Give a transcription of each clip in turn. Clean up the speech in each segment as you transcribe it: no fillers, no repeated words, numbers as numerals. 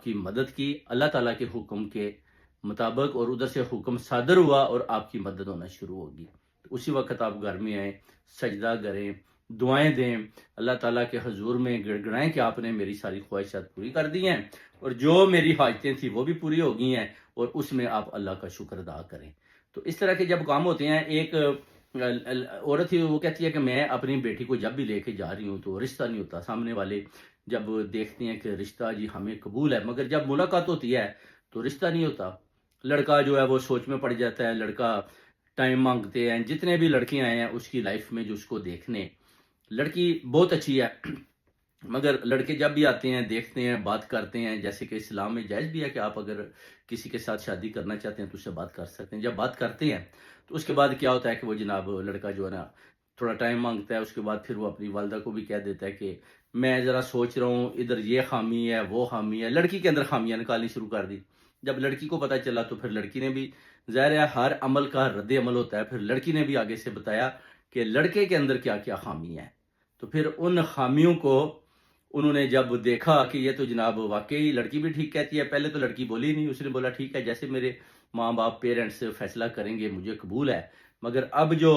आपकी मदद की अल्लाह ताला के हुक्म के मुताबिक, और उधर से हुक्म सादर हुआ और आपकी मदद होना शुरू होगी। तो उसी वक्त आप घर में आएँ, सजदा करें, दुआएँ दें, अल्लाह ताला के हज़ूर में गिड़गिड़ाएँ कि आपने मेरी सारी ख्वाहिशात पूरी कर दी हैं, और जो मेरी हाजतें थी वो भी पूरी हो गई हैं, और उसमें आप अल्लाह का शुक्र अदा करें। तो इस तरह के जब काम होते हैं, एक औरत थी, वो कहती है कि मैं अपनी बेटी को जब भी लेके जा रही हूँ तो रिश्ता नहीं होता। सामने वाले जब देखते हैं कि रिश्ता जी हमें कबूल है, मगर जब मुलाकात होती है तो रिश्ता नहीं होता। लड़का जो है वो सोच में पड़ जाता है, लड़का टाइम मांगते हैं, जितने भी लड़के आए हैं उसकी लाइफ में जो उसको देखने, लड़की बहुत अच्छी है, मगर लड़के जब भी आते हैं, देखते हैं, बात करते हैं, जैसे कि इस्लाम में जायज़ भी है कि आप अगर किसी के साथ शादी करना चाहते हैं तो उससे बात कर सकते हैं। जब बात करते हैं तो उसके बाद क्या होता है कि वो जनाब लड़का जो है ना थोड़ा टाइम मांगता है, उसके बाद फिर वो अपनी वालदा को भी कह देता है कि मैं ज़रा सोच रहा हूँ, इधर ये खामी है, वो खामी है। लड़की के अंदर खामियां निकालनी शुरू कर दी। जब लड़की को पता चला तो फिर लड़की ने भी, ज़ाहिर है हर अमल का रद्द अमल होता है, फिर लड़की ने भी आगे से बताया कि लड़के के अंदर क्या क्या खामी है। तो फिर उन खामियों को उन्होंने जब देखा कि ये तो जनाब वाक़ई लड़की भी ठीक कहती है, पहले तो लड़की बोली नहीं, उसने बोला ठीक है, जैसे मेरे माँ-बाप पेरेंट्स फैसला करेंगे मुझे कबूल है। मगर अब जो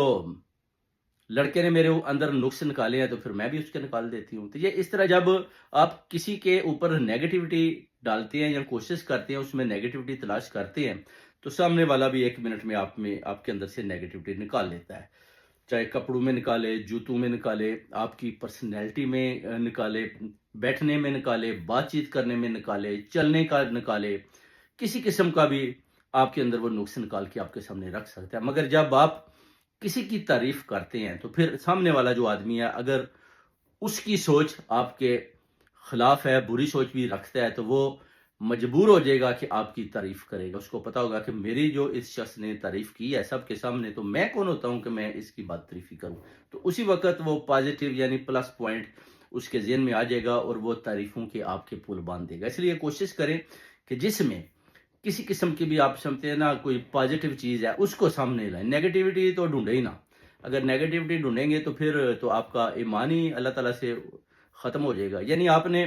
लड़के ने मेरे अंदर नुक्स निकाले हैं तो फिर मैं भी उसके निकाल देती हूँ। तो ये इस तरह जब आप किसी के ऊपर नेगेटिविटी डालते हैं या कोशिश करते हैं, उसमें नेगेटिविटी तलाश करते हैं, तो सामने वाला भी 1 मिनट में आपके अंदर से नेगेटिविटी निकाल लेता है। चाहे कपड़ों में निकाले, जूतों में निकाले, आपकी पर्सनैलिटी में निकाले, बैठने में निकाले, बातचीत करने में निकाले, चलने का निकाले, किसी किस्म का भी आपके अंदर वो नुक्स निकाल के आपके सामने रख सकता है। मगर जब आप किसी की तारीफ करते हैं तो फिर सामने वाला जो आदमी है, अगर उसकी सोच आपके खिलाफ है, बुरी सोच भी रखता है, तो वो मजबूर हो जाएगा कि आपकी तारीफ करेगा। उसको पता होगा कि मेरी जो इस शख्स ने तारीफ की है सबके सामने, तो मैं कौन होता हूं कि मैं इसकी बात तारीफी करूं। तो उसी वक्त वो पॉजिटिव यानी प्लस पॉइंट उसके ज़हन में आ जाएगा और वो तारीफों के आपके पुल बांध देगा। इसलिए कोशिश करें कि जिसमें किसी किस्म की भी आप समझते हैं ना कोई पॉजिटिव चीज़ है, उसको सामने लाएं। नेगेटिविटी तो ढूंढे ही ना। अगर नेगेटिविटी ढूंढेंगे तो फिर तो आपका ईमान ही अल्लाह ताला से ख़त्म हो जाएगा। यानी आपने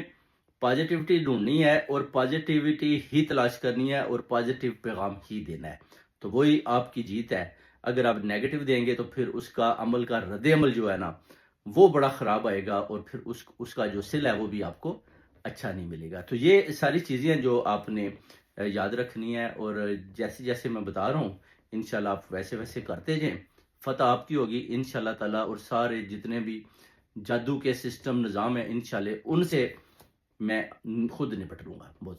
पॉजिटिविटी ढूंढनी है और पॉजिटिविटी ही तलाश करनी है और पॉजिटिव पैगाम ही देना है, तो वही आपकी जीत है। अगर आप नेगेटिव देंगे तो फिर उसका अमल का रद्द अमल जो है ना वो बड़ा ख़राब आएगा, और फिर उसका जो सिल है वो भी आपको अच्छा नहीं मिलेगा। तो ये सारी चीज़ें जो आपने याद रखनी है, और जैसे जैसे मैं बता रहा हूँ इंशाल्लाह आप वैसे वैसे करते जाएं, फतह आपकी होगी इंशाल्लाह ताला। और सारे जितने भी जादू के सिस्टम निज़ाम है इंशाल्लाह उनसे मैं खुद निपट लूँगा। बहुत